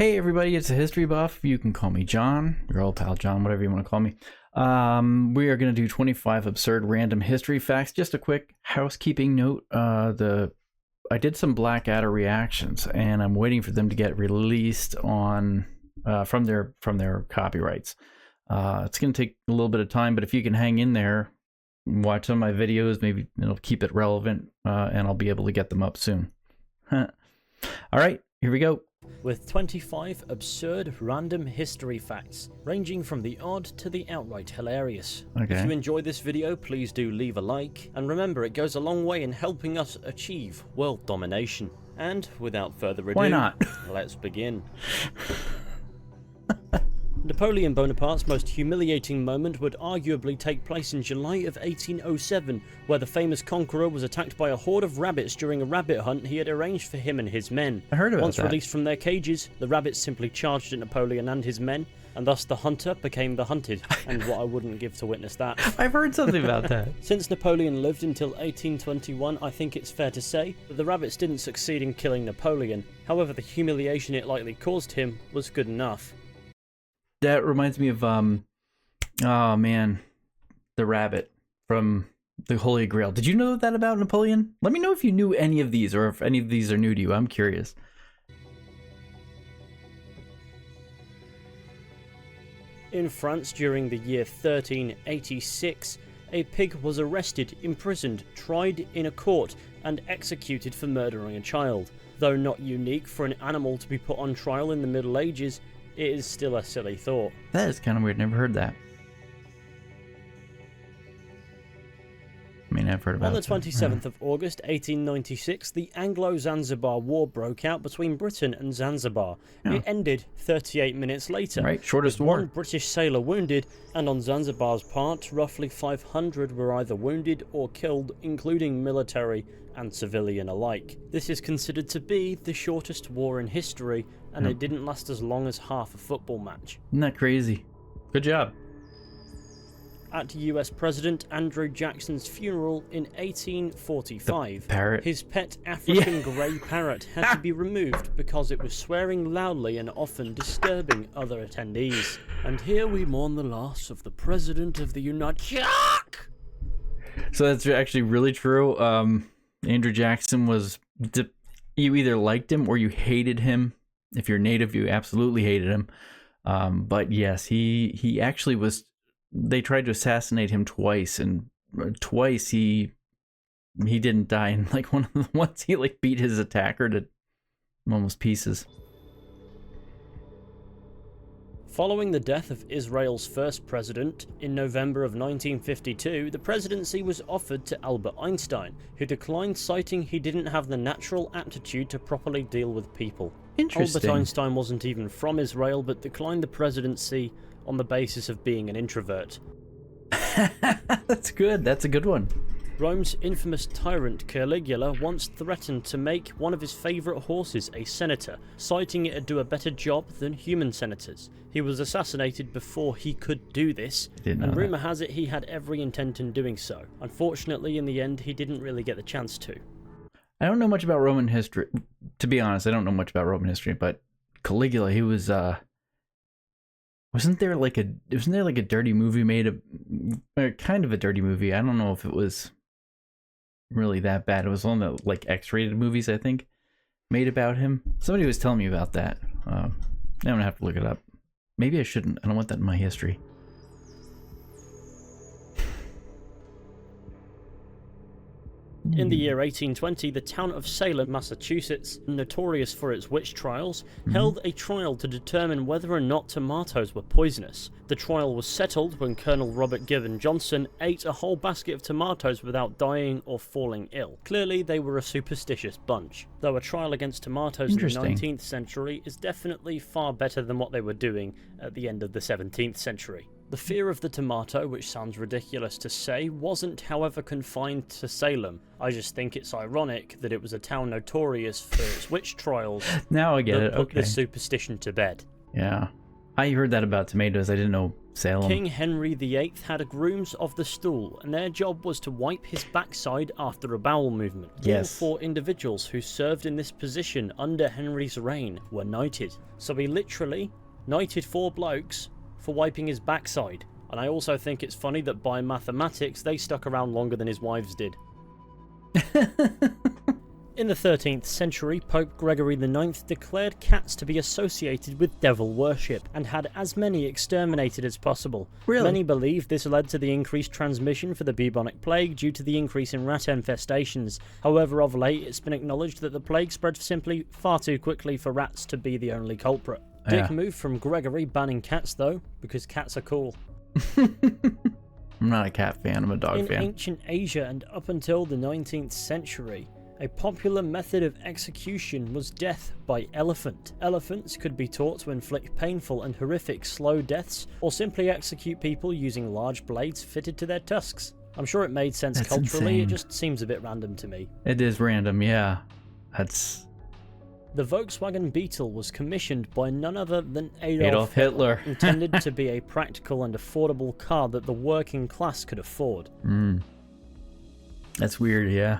Hey everybody, it's a history buff. You can call me John, your old pal John, whatever you want to call me. We are going to do 25 absurd random history facts. Just a quick housekeeping note. I did some Blackadder reactions, and I'm waiting for them to get released on from their copyrights. It's going to take a little bit of time, but if you can hang in there, watch some of my videos, maybe it'll keep it relevant, and I'll be able to get them up soon. All right, here we go. With 25 absurd random history facts, ranging from the odd to the outright hilarious. Okay. If you enjoyed this video, please do leave a like, and remember it goes a long way in helping us achieve world domination. And without further ado, Why not? Let's begin. Napoleon Bonaparte's most humiliating moment would arguably take place in July of 1807, where the famous conqueror was attacked by a horde of rabbits during a rabbit hunt he had arranged for him and his men. I heard about Once that. released from their cages, the rabbits simply charged at Napoleon and his men, and thus the hunter became the hunted, and what I wouldn't give to witness that. I've heard something about that. Since Napoleon lived until 1821, I think it's fair to say that the rabbits didn't succeed in killing Napoleon. However, the humiliation it likely caused him was good enough. That reminds me of, oh man, the rabbit from the Holy Grail. Did you know that about Napoleon? Let me know if you knew any of these, or if any of these are new to you. I'm curious. In France during the year 1386, a pig was arrested, imprisoned, tried in a court, and executed for murdering a child. Though not unique for an animal to be put on trial in the Middle Ages, it is still a silly thought. That is kind of weird. Never heard that. I mean, I've heard about it. On the 27th of August 1896, the Anglo-Zanzibar War broke out between Britain and Zanzibar. Yeah. It ended 38 minutes later. Right, shortest with war. one British sailor wounded, and on Zanzibar's part, roughly 500 were either wounded or killed, including military and civilian alike. This is considered to be the shortest war in history, and it didn't last as long as half a football match. Isn't that crazy? Good job. At US President Andrew Jackson's funeral in 1845, Parrot. his pet African grey parrot had to be removed because it was swearing loudly and often disturbing other attendees. And here we mourn the loss of the President of the United States. So that's actually really true. Andrew Jackson was, you either liked him or you hated him. If you're native, you absolutely hated him. But yes, he actually was. They tried to assassinate him twice, and twice he didn't die. And like one of the ones, he like beat his attacker to almost pieces. Following the death of Israel's first president in November of 1952, the presidency was offered to Albert Einstein, who declined, citing he didn't have the natural aptitude to properly deal with people. Interesting. Albert Einstein wasn't even from Israel, but declined the presidency on the basis of being an introvert. That's good. That's a good one. Rome's infamous tyrant Caligula once threatened to make one of his favourite horses a senator, citing it to do a better job than human senators. He was assassinated before he could do this, and rumour has it he had every intent in doing so. Unfortunately, in the end, he didn't really get the chance to. I don't know much about Roman history. To be honest, I don't know much about Roman history, but Caligula, he was, wasn't there like a dirty movie made kind of a dirty movie? I don't know if it was really that bad. It was one of the like X-rated movies, I think, made about him. Somebody was telling me about that. I'm gonna have to look it up. Maybe I shouldn't. I don't want that in my history. In the year 1820, the town of Salem, Massachusetts, notorious for its witch trials, held a trial to determine whether or not tomatoes were poisonous. The trial was settled when Colonel Robert Gibbon Johnson ate a whole basket of tomatoes without dying or falling ill. Clearly, they were a superstitious bunch. Though a trial against tomatoes in the 19th century is definitely far better than what they were doing at the end of the 17th century. The fear of the tomato, which sounds ridiculous to say, wasn't however confined to Salem. I just think it's ironic that it was a town notorious for its witch trials Now I get it. that put Okay. this superstition to bed. Yeah. I heard that about tomatoes. I didn't know Salem. King Henry VIII had grooms of the stool, and their job was to wipe his backside after a bowel movement. Yes. All 4 individuals who served in this position under Henry's reign were knighted. So he literally knighted 4 blokes for wiping his backside. And I also think it's funny that by mathematics, they stuck around longer than his wives did. In the 13th century, Pope Gregory IX declared cats to be associated with devil worship and had as many exterminated as possible. Really? Many believe this led to the increased transmission for the bubonic plague due to the increase in rat infestations. However, of late, it's been acknowledged that the plague spread simply far too quickly for rats to be the only culprit. Yeah. Dick move from Gregory banning cats, though, because cats are cool. I'm not a cat fan, I'm a dog fan. In ancient Asia and up until the 19th century, a popular method of execution was death by elephant. Elephants could be taught to inflict painful and horrific slow deaths, or simply execute people using large blades fitted to their tusks. I'm sure it made sense That's culturally, insane. it just seems a bit random to me. It is random, yeah. That's The Volkswagen Beetle was commissioned by none other than Adolf Hitler. intended to be a practical and affordable car that the working class could afford. That's weird, yeah.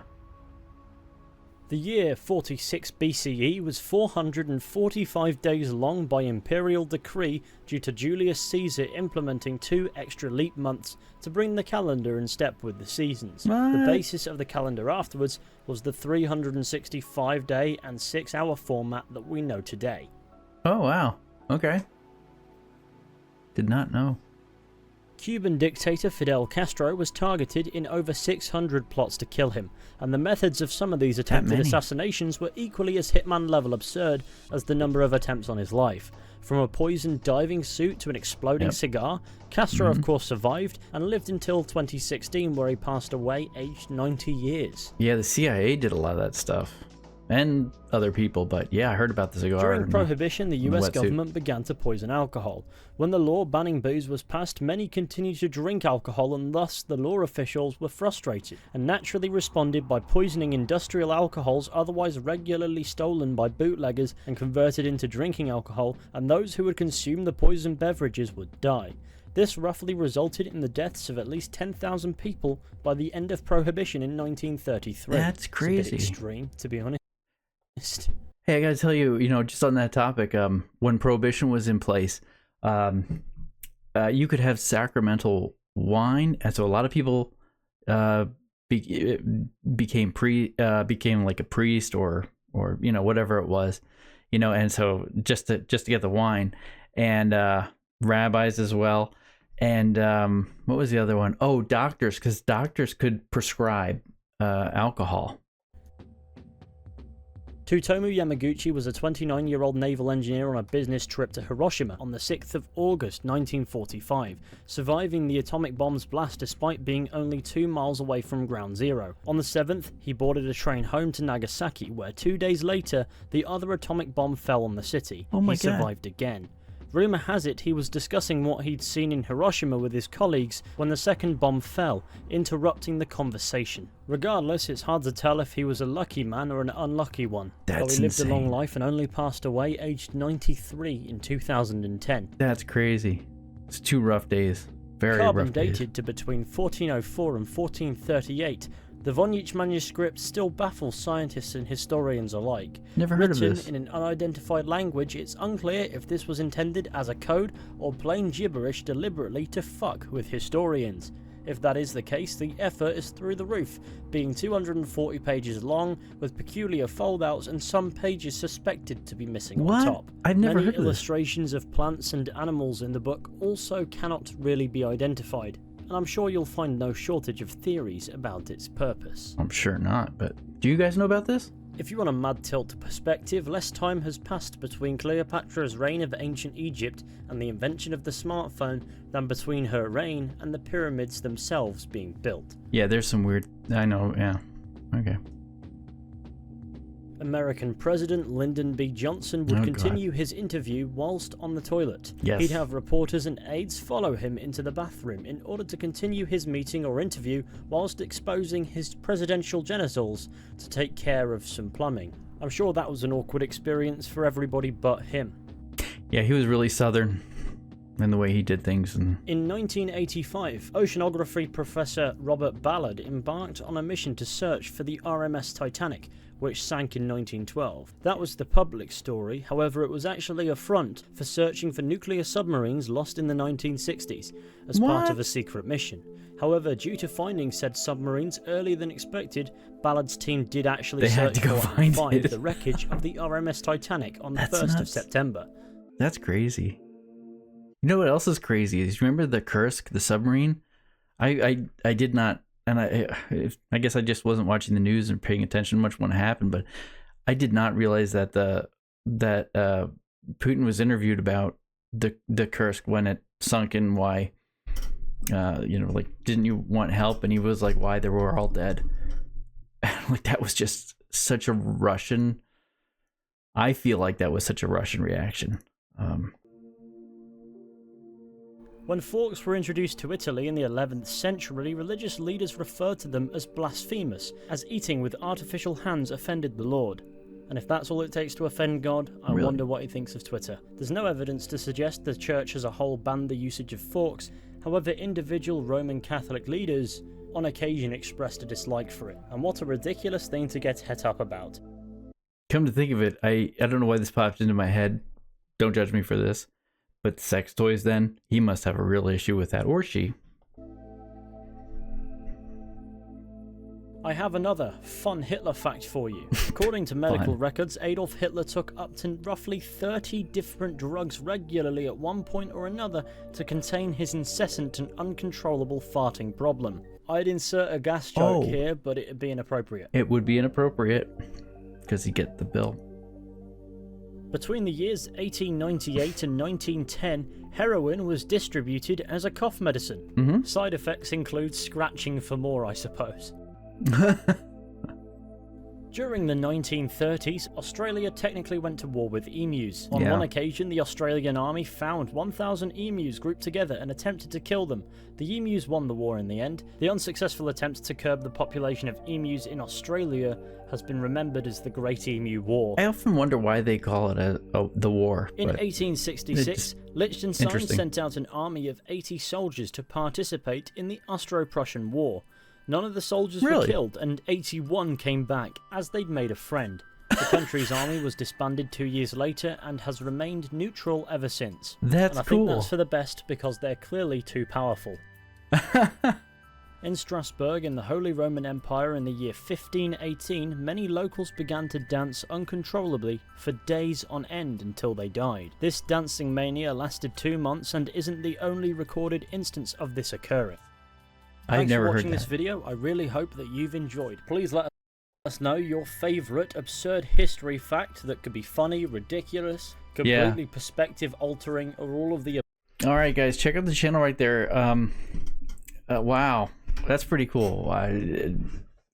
The year 46 BCE was 445 days long by imperial decree due to Julius Caesar implementing 2 extra leap months to bring the calendar in step with the seasons. What? The basis of the calendar afterwards was the 365-day and 6-hour format that we know today. Oh, wow. Okay. Did not know. Cuban dictator Fidel Castro was targeted in over 600 plots to kill him, and the methods of some of these attempted many? assassinations were equally as Hitman-level absurd as the number of attempts on his life. From a poisoned diving suit to an exploding cigar, Castro of course survived and lived until 2016, where he passed away aged 90 years. Yeah, the CIA did a lot of that stuff. And other people, but yeah, I heard about the cigar. During and Prohibition, the US wetsuit. government began to poison alcohol. When the law banning booze was passed, many continued to drink alcohol, and thus the law officials were frustrated and naturally responded by poisoning industrial alcohols otherwise regularly stolen by bootleggers and converted into drinking alcohol, and those who would consume the poisoned beverages would die. This roughly resulted in the deaths of at least 10,000 people by the end of Prohibition in 1933. That's crazy. It's a bit extreme, to be honest. Hey, I gotta tell you, just on that topic, when Prohibition was in place, you could have sacramental wine, and so a lot of people became like a priest or whatever it was, and so just to get the wine, and rabbis as well, and what was the other one? Oh, doctors, because doctors could prescribe alcohol. Tsutomu Yamaguchi was a 29-year-old naval engineer on a business trip to Hiroshima on the 6th of August 1945, surviving the atomic bomb's blast despite being only 2 miles away from ground zero. On the 7th, he boarded a train home to Nagasaki, where 2 days later, the other atomic bomb fell on the city. Oh my He survived again. Rumour has it he was discussing what he'd seen in Hiroshima with his colleagues when the second bomb fell, interrupting the conversation. Regardless, it's hard to tell if he was a lucky man or an unlucky one. That's Though he lived a long insane. life and only passed away aged 93 in 2010. That's crazy. It's 2 rough days. Very Carbon rough days. dated to between 1404 and 1438, the Voynich manuscript still baffles scientists and historians alike. Never heard Written of this. in an unidentified language, it's unclear if this was intended as a code or plain gibberish deliberately to fuck with historians. If that is the case, the effort is through the roof, being 240 pages long, with peculiar foldouts and some pages suspected to be missing What? on top. I've never Many heard of this. illustrations of plants and animals in the book also cannot really be identified, and I'm sure you'll find no shortage of theories about its purpose. I'm sure not, but do you guys know about this? If you want a mad tilt perspective, less time has passed between Cleopatra's reign of ancient Egypt and the invention of the smartphone than between her reign and the pyramids themselves being built. Yeah, there's some weird... I know, yeah. Okay. American President Lyndon B. Johnson would Oh, continue his interview whilst on the toilet. Yes. He'd have reporters and aides follow him into the bathroom in order to continue his meeting or interview whilst exposing his presidential genitals to take care of some plumbing. I'm sure that was an awkward experience for everybody but him. Yeah, he was really southern. and the way he did things. And in 1985, oceanography professor Robert Ballard embarked on a mission to search for the RMS Titanic, which sank in 1912. That was the public story, however it was actually a front for searching for nuclear submarines lost in the 1960s as part of a secret mission. However, due to finding said submarines earlier than expected, Ballard's team did actually search for and find the wreckage of the RMS Titanic on the 1st of September. That's crazy. You know what else is crazy? Is you remember the Kursk, the submarine? I did not, and I guess I just wasn't watching the news and paying attention much when it happened, but I did not realize that Putin was interviewed about the Kursk when it sunk and why. Like, didn't you want help? And he was like, why? They were all dead. Like, that was just such a Russian. I feel like that was such a Russian reaction. When forks were introduced to Italy in the 11th century, religious leaders referred to them as blasphemous, as eating with artificial hands offended the Lord. And if that's all it takes to offend God, I wonder what he thinks of Twitter. There's no evidence to suggest the church as a whole banned the usage of forks. However, individual Roman Catholic leaders on occasion expressed a dislike for it. And what a ridiculous thing to get het up about. Come to think of it, I don't know why this popped into my head. Don't judge me for this. But sex toys then, he must have a real issue with that, or she. I have another fun Hitler fact for you. According to medical records, Adolf Hitler took up to roughly 30 different drugs regularly at one point or another to contain his incessant and uncontrollable farting problem. I'd insert a gas joke here, but it'd be inappropriate. It would be inappropriate, because he'd get the bill. Between the years 1898 and 1910, heroin was distributed as a cough medicine. Mm-hmm. Side effects include scratching for more, I suppose. During the 1930s, Australia technically went to war with emus. On one occasion, the Australian army found 1,000 emus grouped together and attempted to kill them. The emus won the war in the end. The unsuccessful attempt to curb the population of emus in Australia has been remembered as the Great Emu War. I often wonder why they call it the war. In 1866, Liechtenstein sent out an army of 80 soldiers to participate in the Austro-Prussian War. None of the soldiers were killed, and 81 came back, as they'd made a friend. The country's army was disbanded 2 years later, and has remained neutral ever since. That's and I think that's for the best, because they're clearly too powerful. In Strasbourg, in the Holy Roman Empire in the year 1518, many locals began to dance uncontrollably for days on end until they died. This dancing mania lasted 2 months, and isn't the only recorded instance of this occurring. Thanks for watching this video. I really hope that you've enjoyed. Please let us know your favourite absurd history fact that could be funny, ridiculous, completely perspective altering, or all of the above. Alright guys, check out the channel right there. Wow, that's pretty cool.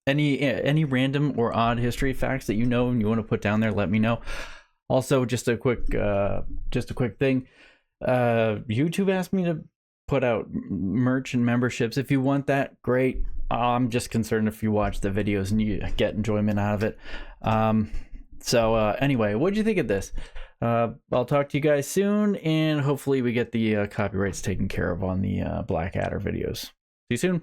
Any random or odd history facts that you know and you want to put down there, let me know. Also, just a quick thing. YouTube asked me to put out merch and memberships. If you want that, great. I'm just concerned if you watch the videos and you get enjoyment out of it. Anyway, what did you think of this? I'll talk to you guys soon, and hopefully we get the copyrights taken care of on the Blackadder videos. See you soon.